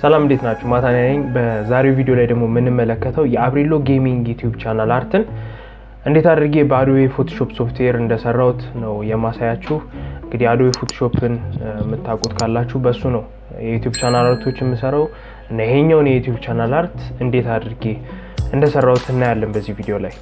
ሰላም እንዴት ናችሁ? ማታንያ ነኝ። በዛሬው ቪዲዮ ላይ ደግሞ የምንመለከተው የአብሪሎ ጌሚንግ ዩቲዩብ ቻናል አርትን እንዴት አድርጌ በአዶቤ ፎቶሾፕ ሶፍትዌር እንደሰራሁት ነው የማሳያችሁ። እንግዲህ አዶቤ ፎቶሾፕን የምታውቁት ካላችሁ በሱ ነው የዩቲዩብ ቻናል አርቶች የምሰራው እና ይሄኛውን የዩቲዩብ ቻናል አርት እንዴት አድርጌ እንደሰራሁት እናያለን በዚህ ቪዲዮ ላይ።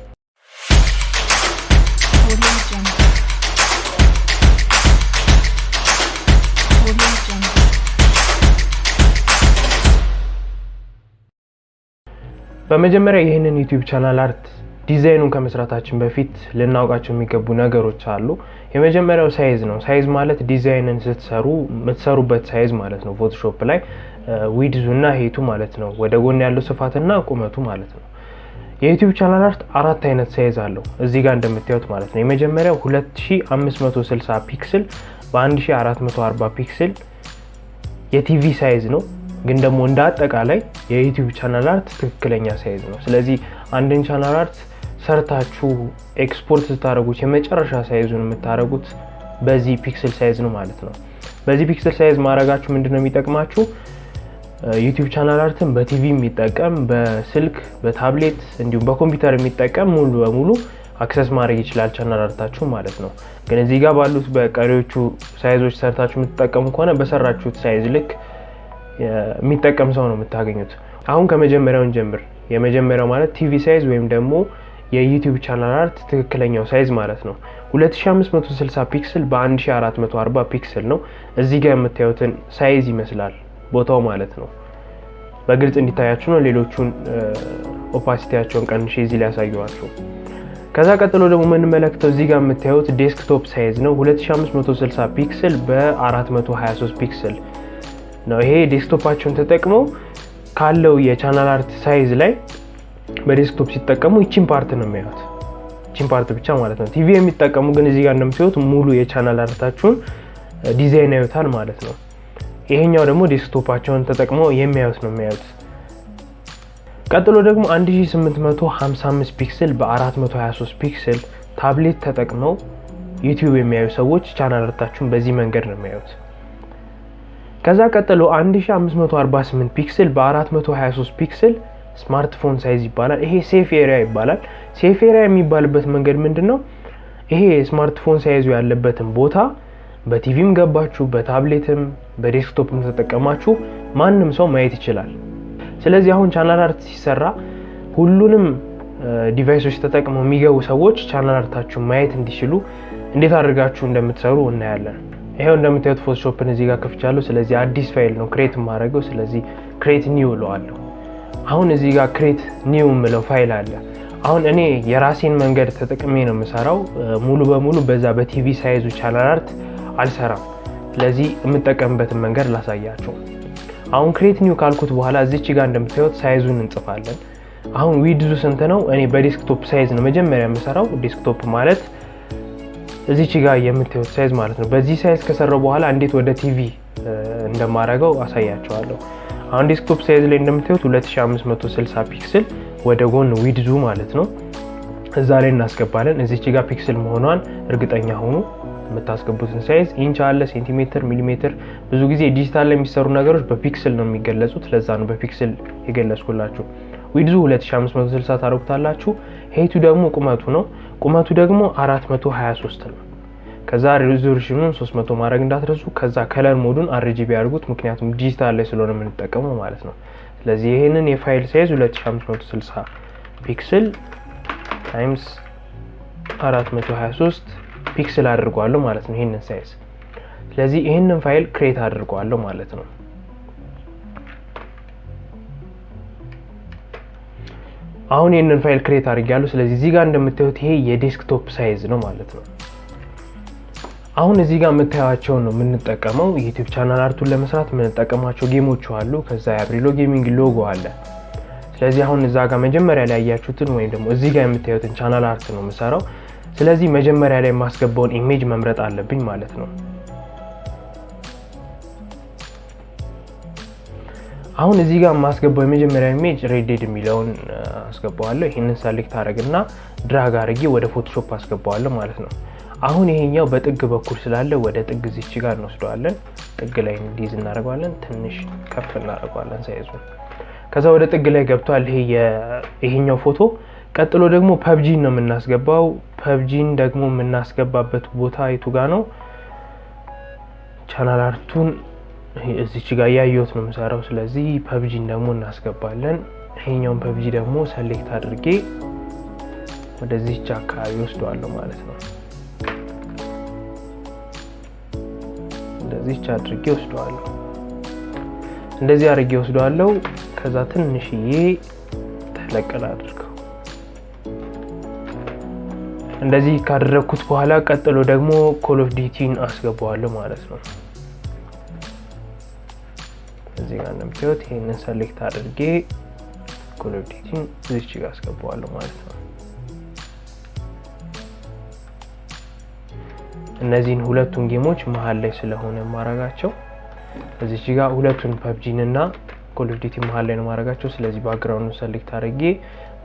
በመጀመሪያ ይሄንን ዩቲዩብ ቻናል አርት ዲዛይኑን ከመስራታችን በፊት ልናውቃቸው የሚገቡ ነገሮች አሉ። የመጀመሪያው ሳይዝ ነው። ሳይዝ ማለት ዲዛይንን ስትሰሩ የምትሰሩበት ሳይዝ ማለት ነው። ፎቶሾፕ ላይ ዊድዙ እና ሄቱ ማለት ነው። ወደ ጎን ያለው ስፋትና ቁመቱ ማለት ነው። የዩቲዩብ ቻናል አርት አራት አይነት ሳይዝ አለው እዚህ ጋር እንደምታዩት ማለት ነው። የመጀመሪያው 2560 ፒክስል በ1440 ፒክስል የቲቪ ሳይዝ ነው። ግን ደግሞ እንደ አጠቃላይ የዩቲዩብ ቻናል አርት ትክክለኛ ሳይዝ ነው። ስለዚህ አንድን ቻናል አርት ሰርታችሁ ኤክስፖርት ስታደርጉት የመጨረሻ ሳይዙን የምታደርጉት በዚህ ፒክስል ሳይዝ ነው ማለት ነው። በዚህ ፒክስል ሳይዝ ማድረጋችሁ ምንድነው የሚጠቅማችሁ? ዩቲዩብ ቻናል አርትን በቲቪ የሚጠቀም በስልክ በታብሌት እንዲሁም በኮምፒውተር የሚጠቀም ሙሉ በሙሉ አክሰስ ማድረግ ይችላል ቻናል አርታችሁ ማለት ነው። ግን እዚህ ጋር ባሉት በቀሪዎቹ ሳይዞች ሰርታችሁ የምትጠቀሙ ከሆነ በሰራችሁት ሳይዝ ልክ የሚጠቀም ሰው ነው የምታገኙት። አሁን ከመጀመሪያው እንጀምር። የመጀመሪያው ማለት ቲቪ ሳይዝ ወይም ደግሞ የዩቲዩብ ቻናል አርት ትክክለኛው ሳይዝ ማለት ነው 2560 ፒክስል በ1440 ፒክስል ነው። እዚህ ጋር የምታዩትን ሳይዝ ይመስላል ቦታው ማለት ነው። በግልጽ እንዲታያችሁ ነው። ሌሎቹን ኦፓሲቲያቸውን ቀንሼ እዚህ ላይ ያሳየዋችሁ። ከዛ ቀጥሎ ደግሞ የምንመለከተው እዚህ ጋር የምታዩት ዴስክቶፕ ሳይዝ ነው 2560 ፒክስል በ423 ፒክስል ነው። ይሄ ዴስክቶፓቸውን ተጠቅመው ካለው የቻናል አርት ሳይዝ ላይ በዴስክቶፕ ሲጠቀሙ ይቺን ፓርት ነው የሚያዩት። ይቺን ፓርት ብቻ ማለት ነው። ቲቪ የሚጠቀሙ ግን እዚህ ጋር እንደምታዩት ሙሉ የቻናል አርታችሁን ዲዛይን ያዩታል ማለት ነው። ይሄኛው ደግሞ ዴስክቶፓቸውን ተጠቅመው የሚያዩት ነው የሚያዩት። ቀጥሎ ደግሞ 1855 ፒክስል በ423 ፒክስል ታብሌት ተጠቅመው ዩቲዩብ የሚያዩ ሰዎች ቻናል አርታችሁን በዚህ መንገድ ነው የሚያዩት። ከዛ ቀጥሎ 1548 ፒክስል በ423 ፒክስል ስማርትፎን ሳይዝ ይባላል። ይሄ ሴፍ ኤሪያ ይባላል። ሴፍ ኤሪያ የሚባልበት መንገድ ምንድነው? ይሄ ስማርትፎን ሳይዙ ያለበትን ቦታ በቲቪም ገባችሁ በታብሌትም በዴስክቶፕም ተጠቀማችሁ ማንም ሰው ማየት ይችላል። ስለዚህ አሁን ቻናል አርት ሲሰራ ሁሉንም ዲቫይሶች ተጠቅመው የሚገቡ ሰዎች ቻናል አርታችሁን ማየት እንዲችሉ እንዴት አድርጋችሁ እንደምትሰሩ እናያለን። ይሄው እንደምታዩት ፎቶሾፕን እዚህ ጋር ከፍቻለሁ። ስለዚህ አዲስ ፋይል ነው ክሬት ማድረገው። ስለዚህ ክሬት ኒው እለዋለሁ። አሁን እዚህ ጋር ክሬት ኒው ምለው ፋይል አለ። አሁን እኔ የራሴን መንገድ ተጠቅሜ ነው የምሰራው። ሙሉ በሙሉ በዛ በቲቪ ሳይዙ ቻናል አርት አልሰራም። ስለዚህ የምጠቀምበትን መንገድ ላሳያችሁ። አሁን ክሬት ኒው ካልኩት በኋላ እዚች ጋር እንደምታዩት ሳይዙን እንጽፋለን። አሁን ዊድዙ ስንት ነው? እኔ በዴስክቶፕ ሳይዝ ነው መጀመሪያ የምሰራው። ዴስክቶፕ ማለት እዚች ጋር የምታዩት ሳይዝ ማለት ነው። በዚህ ሳይዝ ከሰራው በኋላ እንዴት ወደ ቲቪ እንደማረገው አሳያችኋለሁ። አሁን ዴስክቶፕ ሳይዝ ላይ እንደምታዩት 2560 ፒክስል ወደ ጎን ዊድዙ ማለት ነው እዛ ላይ እናስገባለን። እዚች ጋር ፒክስል መሆኗን እርግጠኛ ሆኑ። የምታስገቡትን ሳይዝ ኢንች አለ፣ ሴንቲሜትር፣ ሚሊሜትር። ብዙ ጊዜ ዲጂታል ላይ የሚሰሩ ነገሮች በፒክስል ነው የሚገለጹት። ለዛ ነው በፒክስል የገለጽኩላችሁ። ዊድዙ 2560 ታረጉታላችሁ። ሄቱ ደግሞ ቁመቱ ነው። ቁመቱ ደግሞ 423 ነው። ከዛ ሪዞሉሽኑን 300 ማድረግ እንዳትረሱ። ከዛ ከለር ሞዱን አርጂቢ ያድርጉት፣ ምክንያቱም ዲጂታል ላይ ስለሆነ የምንጠቀመው ማለት ነው። ስለዚህ ይሄንን የፋይል ሳይዝ 2560 ፒክስል ታይምስ 423 ፒክስል አድርጓለሁ ማለት ነው ይሄንን ሳይዝ። ስለዚህ ይሄንን ፋይል ክሬት አድርጓለሁ ማለት ነው። አሁን ይሄንን ፋይል ክሬት አድርጋለሁ። ስለዚህ እዚህ ጋር እንደምታዩት ይሄ የዴስክቶፕ ሳይዝ ነው ማለት ነው። አሁን እዚህ ጋር የምታዩአቸው ነው የምንጠቀመው ዩቲዩብ ቻናል አርቱን ለመስራት የምንጠቀማቸው ጌሞች አሉ። ከዛ የአብሪሎ ጌሚንግ ሎጎ አለ። ስለዚህ አሁን እዛ ጋር መጀመሪያ ላይ ያያችሁትን ወይም ደግሞ እዚህ ጋር የምታዩትን ቻናል አርት ነው የምሰራው። ስለዚህ መጀመሪያ ላይ የማስገባውን ኢሜጅ መምረጥ አለብኝ ማለት ነው። አሁን እዚህ ጋር የማስገባው የመጀመሪያ ኢሜጅ ሬድ የሚለውን አስገባዋለሁ። ይሄንን ሰሌክት አድርግና ድራግ አድርጌ ወደ ፎቶሾፕ አስገባዋለሁ ማለት ነው። አሁን ይሄኛው በጥግ በኩል ስላለ ወደ ጥግ እዚች ጋር እንወስደዋለን ጥግ ላይ እንዲዝ እናደርጋለን ትንሽ ከፍ እናደርጋለን ሳይዙን ከዛ ወደ ጥግ ላይ ገብቷል ይሄኛው ፎቶ ቀጥሎ ደግሞ PUBG ነው የምናስገባው PUBG ደግሞ የምናስገባበት ቦታ የቱ ጋር ነው ቻናል አርቱን እዚች ጋር ያየሁት ነው የምሰራው ስለዚህ PUBG ደግሞ እናስገባለን ይሄኛውን PUBG ደግሞ ሰሌክት አድርጌ ወደዚህ አካባቢ ወስደዋለሁ ማለት ነው እንደዚህ አድርጌ ወስደዋለሁ እንደዚህ አድርጌ ወስደዋለሁ ከዛ ትንሽዬ ተለቀለ አድርገው እንደዚህ ካደረኩት በኋላ ቀጥሎ ደግሞ ኮል ኦፍ ዲቲን አስገባዋለሁ ማለት ነው እዚህ ጋር እንደምታዩት ይሄንን ሰሌክት አድርጌ ኮል ኦፍ ዲቲን እዚህ ጋር አስገባዋለሁ ማለት ነው እነዚህን ሁለቱን ጌሞች መሃል ላይ ስለሆነ ማረጋቸው እዚህ ጋር ሁለቱን PUBG እና ኮል ኦፍ ዲቲ መሃል ላይ ነው ማረጋቸው ስለዚህ ባክግራውንዱን ሰሌክት አድርጌ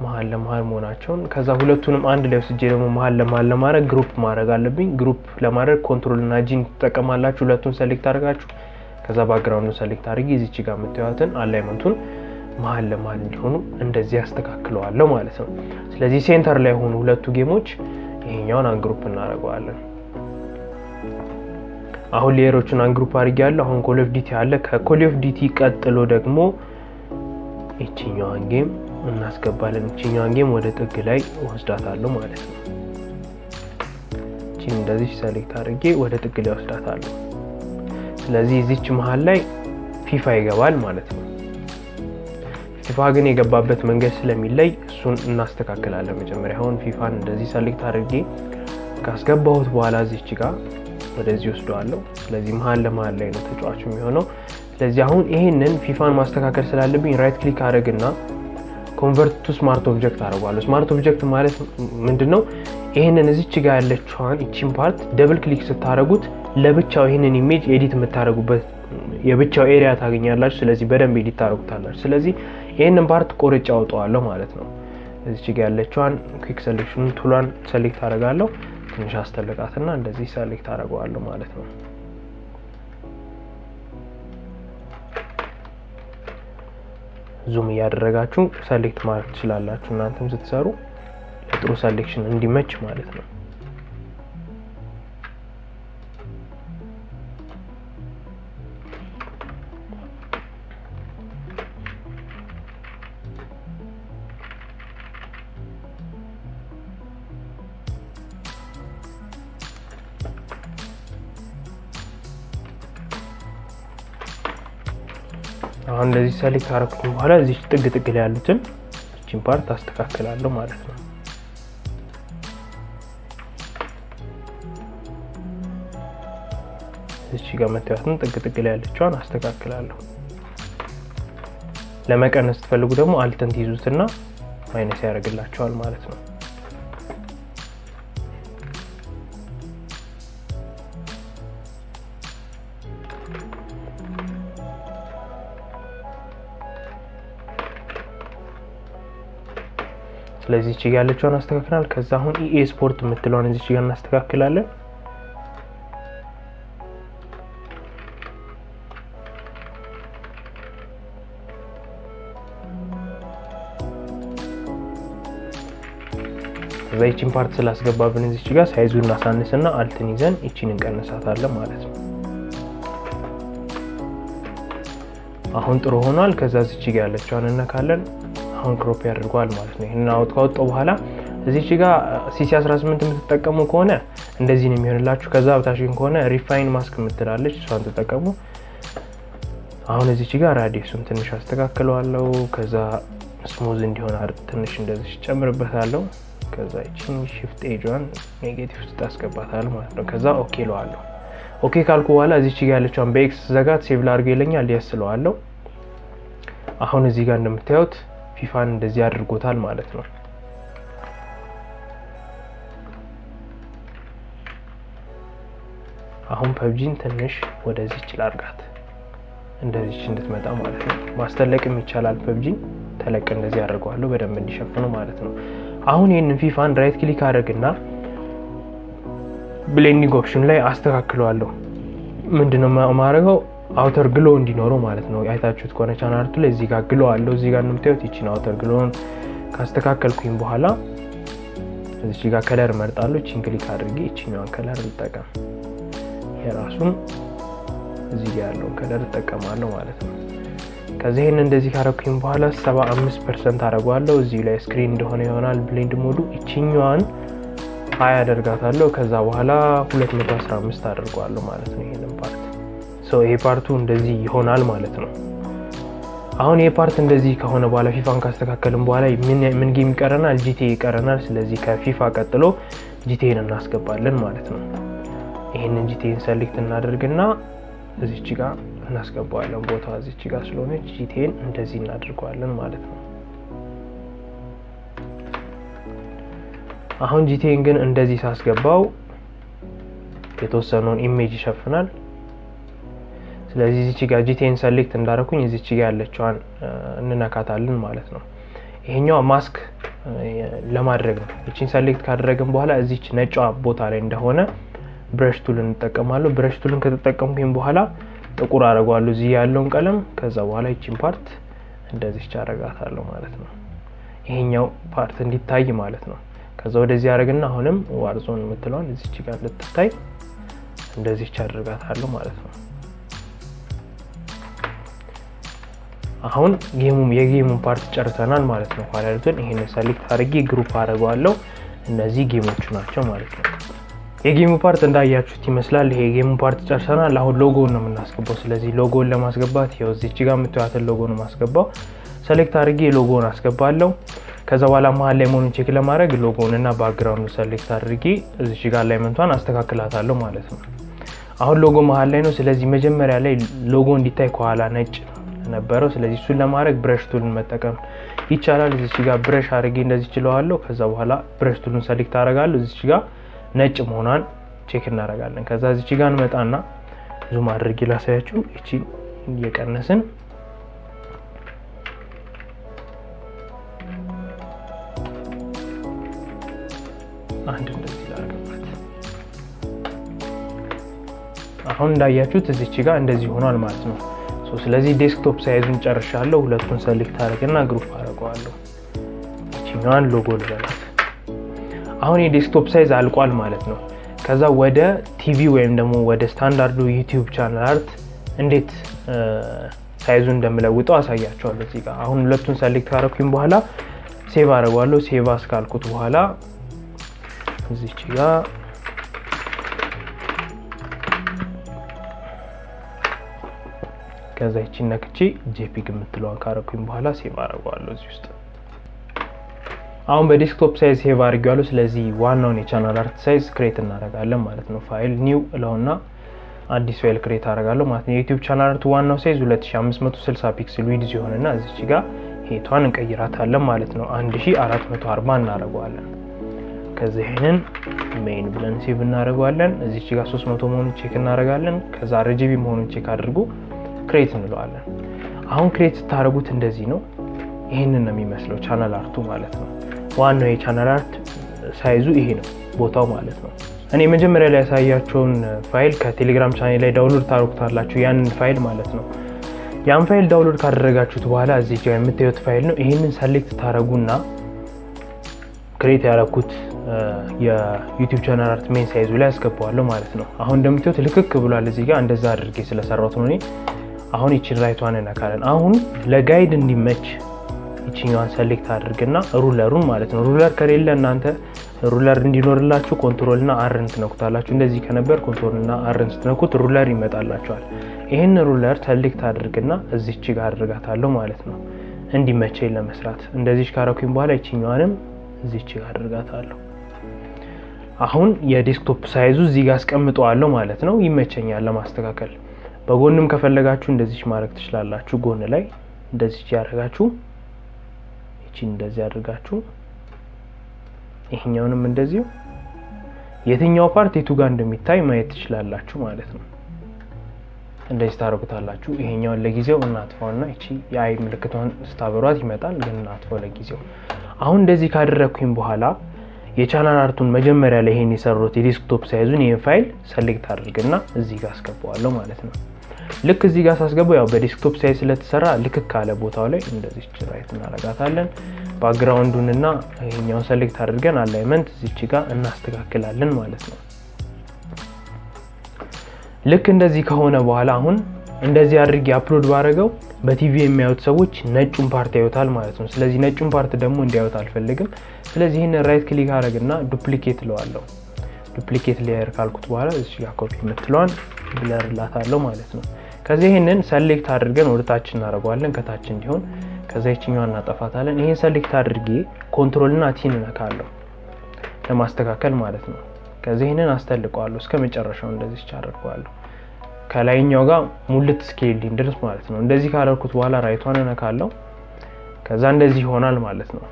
መሃል ለመሃል መሆናቸውን ከዛ ሁለቱንም አንድ ላይ ወስጄ ደግሞ መሃል ለመሃል ለማድረግ ግሩፕ ማድረግ አለብኝ ግሩፕ ለማድረግ ኮንትሮል እና ጂ ተጠቀማላችሁ ሁለቱን ሰሌክት አድርጋችሁ ከዛ ባክግራውንዱን ሰሌክት አድርጌ እዚህ ጋር የምታዩትን አላይመንቱን መሃል ለመሃል እንዲሆኑ እንደዚህ አስተካክለዋለሁ ማለት ነው ስለዚህ ሴንተር ላይ ሆኑ ሁለቱ ጌሞች ይሄኛውን አንግሩፕ እናደርጋለን አሁን ሌየሮቹን አንግሩፕ አድርጌያለሁ አሁን ኮል ኦፍ ዲቲ አለ ከኮል ኦፍ ዲቲ ቀጥሎ ደግሞ እቺኛዋን ጌም እናስገባለን እቺኛዋን ጌም ወደ ጥግ ላይ ወስዳታለሁ ማለት ነው እቺን እንደዚህ ሰሌክት አድርጌ ወደ ጥግ ላይ ወስዳታለሁ ስለዚህ እዚች መሃል ላይ ፊፋ ይገባል ማለት ነው ፊፋ ግን የገባበት መንገድ ስለሚለይ እሱን እናስተካክላለን መጀመሪያ አሁን ፊፋን እንደዚህ ሰሌክት አድርጌ ካስገባሁት በኋላ እዚች ጋር ወደዚህ ወስደዋለሁ ስለዚህ መሃል ለመሃል ላይ ነው ተጫዋቹ የሚሆነው ስለዚህ አሁን ይሄንን ፊፋን ማስተካከል ስላለብኝ ራይት ክሊክ አድርግና ኮንቨርት ቱ ስማርት ኦብጀክት አደርጋለሁ ስማርት ኦብጀክት ማለት ምንድነው ይሄንን እዚች ጋር ያለችውን እቺን ፓርት ደብል ክሊክ ስታደርጉት ለብቻው ይሄንን ኢሜጅ ኤዲት የምታደርጉበት የብቻው ኤሪያ ታገኛላችሁ ስለዚህ በደንብ ኤዲት ታደርጉታላችሁ ስለዚህ ይሄንን ፓርት ቆርጬ አውጣዋለሁ ማለት ነው እዚች ጋር ያለችውን ኩዊክ ሴሌክሽን ቱሏን ሴሌክት አደርጋለሁ ትንሽ አስተለቃትና እንደዚህ ሰሌክት አደርጋለሁ ማለት ነው ዙም ያደረጋችሁ ሰሌክት ማድረግ ትችላላችሁ እናንተም ስትሰሩ ለጥሩ ሴሌክሽን እንዲመች ማለት ነው አሁን እንደዚህ ሰሌክት አደረኩት በኋላ እዚህ ጥግ ላይ ያሉትን እቺን ፓርት አስተካክላለሁ ማለት ነው እዚህ ጋር መታየቱን ጥግ ላይ ያለችውን አስተካክላለሁ ለመቀነስ ትፈልጉ ደግሞ አልተን ትይዙትና ማይነስ ያደርግላችኋል ማለት ነው ስለዚህ እቺ ጋር ያለችውን አስተካክላል ከዛ አሁን ኢኤ ስፖርት የምትለውን እዚህ ጋር እናስተካክላለን ዘይቺን ፓርት ስላስገባብን እዚህ ጋር ሳይዙን እናሳንስና አልትን ይዘን እቺን እንቀንሳታለን ማለት ነው አሁን ጥሩ ሆኗል ከዛ እዚህ ጋር ያለችውን እናካለን አሁን ክሮፕ ያደርጋል ማለት ነው ይሄን አውጥተው በኋላ እዚህ ጋር ሲሲ 18 የምትጠቀሙ ከሆነ እንደዚህ ነው የሚሆንላችሁ ከዛ በታሽን ከሆነ ሪፋይን ማስክ የምትላለች እሷን ተጠቀሙ አሁን እዚህ ጋር ራዲየሱን ትንሽ አስተካክለዋለሁ ከዛ ስሙዝ እንዲሆን ትንሽ እንደዚህ ጨምርበታለሁ ከዛ እቺን shift ኤጅዋን ኔጌቲቭ ታስገባታለህ ማለት ነው ከዛ ኦኬ ለዋለሁ ኦኬ ካልኩ በኋላ እዚህ ጋር ያለችውን በኤክስ ዘጋት ሴቭ ላድርግ ይለኛል ያስለዋለሁ አሁን እዚህ ጋር እንደምታዩት ፊፋን እንደዚህ አድርጎታል ማለት ነው አሁን PUBGን ትንሽ ወደዚህ ላድርጋት እንደዚህ እንድትመጣ ማለት ነው ማስተለቅም ይቻላል PUBGን ተለቅ እንደዚህ አድርጓለሁ በደንብ እንዲሸፍነው ማለት ነው አሁን ይሄንን ፊፋን ራይት ክሊክ አድርግና ብሌንዲንግ ኦፕሽን ላይ አስተካክለዋለሁ። ምንድነው ማረጋው አውተር ግሎ እንዲኖረው ማለት ነው። አይታችሁት ከሆነ ቻናል አርቱ ላይ እዚህ ጋር ግሎ አለው። እዚህ ጋር እንደምታዩት ይቺን አውተር ግሎን ካስተካከልኩኝ በኋላ እዚህ ጋር ከለር መርጣለሁ። እቺን ክሊክ አድርጌ እቺኛውን ከለር ልጠቀም። የራሱን እዚህ ጋር ያለው ከለር ተጠቀማለሁ ማለት ነው። ከዚህ ይሄን እንደዚህ ካረኩኝ በኋላ 75% አደርጋለሁ። እዚህ ላይ ስክሪን እንደሆነ ይሆናል ብሌንድ ሞዱ። እቺኛዋን 20 አደርጋታለሁ። ከዛ በኋላ 215 አደርጋለሁ ማለት ነው ይሄንን ፓርት። ይሄ ፓርቱ እንደዚህ ይሆናል ማለት ነው። አሁን ይሄ ፓርት እንደዚህ ከሆነ በኋላ ፊፋን ካስተካከልን በኋላ ምን ጌም ይቀረናል? ጂቲኤ ይቀረናል። ስለዚህ ከፊፋ ቀጥሎ ጂቲኤን እናስገባለን ማለት ነው። ይሄንን ጂቲኤን ሰሌክት እናደርግና እዚች ጋር እናስገባዋለን። ቦታው እዚች ጋር ስለሆነ ጂቲኤን እንደዚህ እናደርጋለን ማለት ነው። አሁን ጂቲኤን ግን እንደዚህ ሳስገባው የተወሰነውን ኢሜጅ ይሸፍናል። ስለዚህ እዚች ጋር ጂቲኤን ሰሌክት እንዳደረኩኝ እዚች ጋር ያለችዋን እንነካታለን ማለት ነው። ይሄኛው ማስክ ለማድረግ ነው። እቺን ሰሌክት ካደረግን በኋላ እዚች ነጯ ቦታ ላይ እንደሆነ ብረሽ ቱል እንጠቀማለሁ። ብረሽ ቱልን ከተጠቀምኩኝ በኋላ ጥቁር አደርጋለሁ እዚህ ያለውን ቀለም። ከዛ በኋላ እቺን ፓርት እንደዚህ አደርጋታለሁ ማለት ነው። ይሄኛው ፓርት እንዲታይ ማለት ነው። ከዛ ወደዚህ አደርግና አሁንም ዋርዞን የምትለውን እዚች ጋር እንድትታይ እንደዚህ አደርጋታለሁ ማለት ነው። አሁን የጌሙን ፓርት ጨርሰናል ማለት ነው። ኋላልቱን ይሄን ሰሌክት አድርጌ ግሩፕ አደርጋለሁ። እነዚህ ጌሞቹ ናቸው ማለት ነው። የጌሙ ፓርት እንዳያችሁት ይመስላል። ይሄ ጌሙ ፓርት ጨርሰናል። አሁን ሎጎውን ነው የምናስገባው። ስለዚህ ሎጎውን ለማስገባት ይኸው እዚች ጋር የምትያዩትን ሎጎ ነው ማስገባው። ሰሌክት አድርጌ ሎጎውን አስገባለሁ። ከዛ በኋላ መሀል ላይ መሆኑን ቼክ ለማድረግ ሎጎውንና ባክግራውንዱን ሰሌክት አድርጌ እዚች ጋር አላይመንቷን አስተካክላታለሁ ማለት ነው። አሁን ሎጎ መሀል ላይ ነው። ስለዚህ መጀመሪያ ላይ ሎጎ እንዲታይ ከኋላ ነጭ ነበረው። ስለዚህ እሱን ለማድረግ ብረሽ ቱልን መጠቀም ይቻላል። እዚች ጋር ብረሽ አድርጌ እንደዚህ ችለዋለሁ። ከዛ በኋላ ብረሽ ቱልን ሰሌክት አደርጋለሁ። እዚች ጋር ነጭ መሆኗን ቼክ እናደርጋለን። ከዛ እዚች ጋር እንመጣና ዙም አድርጌ ላሳያችሁ። እቺ እየቀነስን አንድ እንደዚህ ላድርግበት። አሁን እንዳያችሁት እዚች ጋር እንደዚህ ሆኗል ማለት ነው። ስለዚህ ዴስክቶፕ ሳይዙን ጨርሻለሁ። ሁለቱን ሰሌክት አድርገና ግሩፕ አደርጋለሁ። እቺኛዋን ሎጎ ልበላት። አሁን የዴስክቶፕ ሳይዝ አልቋል ማለት ነው። ከዛ ወደ ቲቪ ወይም ደግሞ ወደ ስታንዳርዱ ዩቲዩብ ቻናል አርት እንዴት ሳይዙን እንደምለውጠው አሳያችኋለሁ እዚህ ጋር። አሁን ሁለቱን ሰሌክት ካደረኩኝ በኋላ ሴቭ አደርጋለሁ። ሴቭ አስካልኩት በኋላ እዚች ጋር ከዛ እቺን ነክቼ ጄፒግ የምትለዋን ካረኩኝ በኋላ ሴቭ አደርጋለሁ እዚህ ውስጥ። አሁን በዴስክቶፕ ሳይዝ ሴቭ አድርጌዋለሁ። ስለዚህ ዋናውን የቻናል አርት ሳይዝ ክሬት እናደርጋለን ማለት ነው። ፋይል ኒው እለውና አዲስ ፋይል ክሬት አደርጋለሁ ማለት ነው። የዩቲዩብ ቻናል አርት ዋናው ሳይዝ 2560 ፒክስል ዊድዝ ይሆንና እዚች ጋር ሄቷን እንቀይራታለን ማለት ነው። 1440 እናደርጋለን። ከዛ ይሄንን ሜን ብለን ሴቭ እናደርጋለን። እዚች ጋር 300 መሆኑን ቼክ እናደርጋለን። ከዛ RGB መሆኑን ቼክ አድርጉ ክሬት እንለዋለን። አሁን ክሬት ታደርጉት እንደዚህ ነው። ይሄንን ነው የሚመስለው ቻናል አርቱ ማለት ነው። ዋናው የቻናል አርት ሳይዙ ይሄ ነው ቦታው ማለት ነው። እኔ መጀመሪያ ላይ ያሳያችሁን ፋይል ከቴሌግራም ቻናል ላይ ዳውንሎድ ታደርጉታላችሁ ያንን ፋይል ማለት ነው። ያን ፋይል ዳውንሎድ ካደረጋችሁት በኋላ እዚህ ጋር የምታዩት ፋይል ነው። ይሄንን ሰሌክት ታደርጉና ክሬት ያደረኩት የዩቲዩብ ቻናል አርት ሜን ሳይዙ ላይ አስገባዋለሁ ማለት ነው። አሁን እንደምታዩት ልክክ ብሏል እዚህ ጋር እንደዛ አድርጌ ስለሰራሁት ነው። አሁን ይቺን ራይቷን እናካለን። አሁን ለጋይድ እንዲመች ይቺኛዋን ሰሌክት አድርግና ሩለሩን ማለት ነው። ሩለር ከሌለ እናንተ ሩለር እንዲኖርላችሁ ኮንትሮል እና አርን ትነኩታላችሁ። እንደዚህ ከነበር ኮንትሮል እና አርን ስትነኩት ሩለር ይመጣላችኋል። ይሄን ሩለር ሰሌክት አድርግና እዚች ጋር አድርጋታለሁ ማለት ነው እንዲመቸኝ ለመስራት። እንደዚህ ካረኩኝ በኋላ ይቺኛዋንም እዚች ጋር አድርጋታለሁ። አሁን የዴስክቶፕ ሳይዙ እዚህ ጋር አስቀምጠዋለሁ ማለት ነው። ይመቸኛል ለማስተካከል። በጎንም ከፈለጋችሁ እንደዚህ ማድረግ ትችላላችሁ። ጎን ላይ እንደዚህ ያደርጋችሁ እቺን እንደዚህ አድርጋችሁ ይሄኛውንም እንደዚሁ የትኛው ፓርት የቱ ጋር እንደሚታይ ማየት ትችላላችሁ ማለት ነው። እንደዚህ ታደርጉታላችሁ። ይሄኛውን ለጊዜው እናጥፋውና እቺ የአይ ምልክቷን ስታበሯት ይመጣል፣ ግን እናጥፋው ለጊዜው። አሁን እንደዚህ ካደረኩኝ በኋላ የቻናል አርቱን መጀመሪያ ላይ ይሄን የሰሩት የዲስክቶፕ ሳይዙን ይሄን ፋይል ሰሌክት አድርግና እዚህ ጋር አስገባዋለሁ ማለት ነው። ልክ እዚህ ጋር ሳስገባው ያው በዲስክቶፕ ሳይዝ ስለተሰራ ልክ ካለ ቦታው ላይ እንደዚህ ራይት እናረጋታለን። ባክግራውንዱንና ይሄኛውን ሰሌክት አድርገን አላይመንት እዚች ጋር እናስተካክላለን ማለት ነው። ልክ እንደዚህ ከሆነ በኋላ አሁን እንደዚህ አድርጌ አፕሎድ ባረገው በቲቪ የሚያዩት ሰዎች ነጩን ፓርት ያዩታል ማለት ነው። ስለዚህ ነጩን ፓርት ደግሞ እንዲያዩት አልፈልግም። ስለዚህ ይሄን ራይት ክሊክ አረግና ዱፕሊኬት ለዋለሁ። ዱፕሊኬት ሌየር ካልኩት በኋላ እዚህ ጋር ኮፒ የምትለዋን ብለር ላታለሁ ማለት ነው። ከዚህ ይሄንን ሰሌክት አድርገን ወደ ታች እናረጋዋለን ከታች እንዲሆን። ከዛ ይችኛዋን እናጠፋታለን። ይሄን ሰሌክት አድርጌ ኮንትሮል እና ቲ ነካለሁ ለማስተካከል ማለት ነው። ከዚህ ይሄንን አስተልቀዋለሁ እስከ መጨረሻው እንደዚህ አደርገዋለሁ ከላይኛው ጋር ሙልት ስኬሊንግ ድረስ ማለት ነው። እንደዚህ ካደረኩት በኋላ ራይቷን ነካለሁ። ከዛ እንደዚህ ይሆናል ማለት ነው።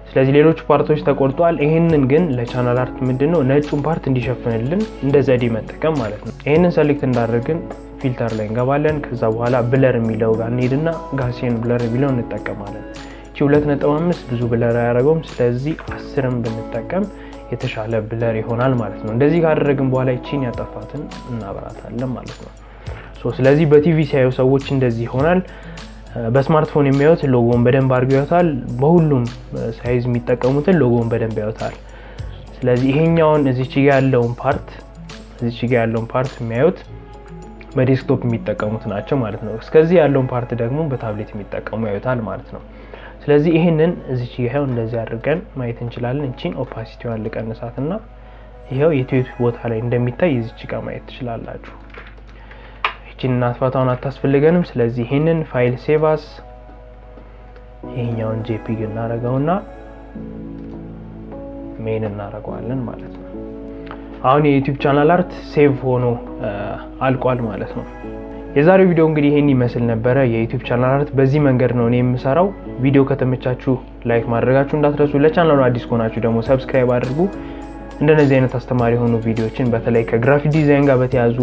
ስለዚህ ሌሎች ፓርቶች ተቆርጧል። ይሄንን ግን ለቻናል አርት ምንድነው ነጩን ፓርት እንዲሸፍንልን እንደ ዘዴ መጠቀም ማለት ነው። ይሄንን ሰሌክት እንዳደረግን ፊልተር ላይ እንገባለን። ከዛ በኋላ ብለር የሚለው ጋር እንሄድና ጋሲየን ብለር የሚለው እንጠቀማለን። እቺ 2.5 ብዙ ብለር አያደርገውም። ስለዚህ 10ም ብንጠቀም የተሻለ ብለር ይሆናል ማለት ነው። እንደዚህ ካደረግን በኋላ እቺን ያጠፋትን እናበራታለን ማለት ነው። ስለዚህ በቲቪ ሲያዩ ሰዎች እንደዚህ ይሆናል። በስማርትፎን የሚያዩት ሎጎውን በደንብ አድርገው ያዩታል። በሁሉም ሳይዝ የሚጠቀሙትን ሎጎውን በደንብ ያዩታል። ስለዚህ ይሄኛውን እዚች ጋር ያለውን ፓርት የሚያዩት በዴስክቶፕ የሚጠቀሙት ናቸው ማለት ነው። እስከዚህ ያለውን ፓርት ደግሞ በታብሌት የሚጠቀሙ ያዩታል ማለት ነው። ስለዚህ ይሄንን እዚች ጋር እንደዚህ አድርገን ማየት እንችላለን። እቺን ኦፓሲቲዋን ልቀንሳትና ይሄው የዩቲዩብ ቦታ ላይ እንደሚታይ እዚች ጋር ማየት ትችላላችሁ። እቺን እናጥፋታውን አታስፈልገንም። ስለዚህ ይሄንን ፋይል ሴቭ አስ ይሄኛውን ጄፒጂ እናረጋውና ሜን እናረጋዋለን ማለት ነው። አሁን የዩቲዩብ ቻናል አርት ሴቭ ሆኖ አልቋል ማለት ነው። የዛሬው ቪዲዮ እንግዲህ ይሄን ይመስል ነበር። የዩቲዩብ ቻናል አርት በዚህ መንገድ ነው እኔ የምሰራው። ቪዲዮ ከተመቻችሁ ላይክ ማድረጋችሁ እንዳትረሱ። ለቻናሉ አዲስ ከሆናችሁ ደግሞ ሰብስክራይብ አድርጉ። እንደነዚህ አይነት አስተማሪ ሆኑ ቪዲዮችን በተለይ ከግራፊክ ዲዛይን ጋር በተያያዙ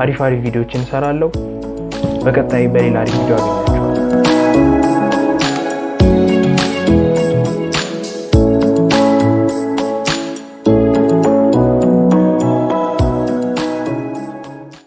አሪፍ ቪዲዮችን ሰራለሁ። በቀጣይ በሌላ ቪዲዮ አገኛችኋለሁ።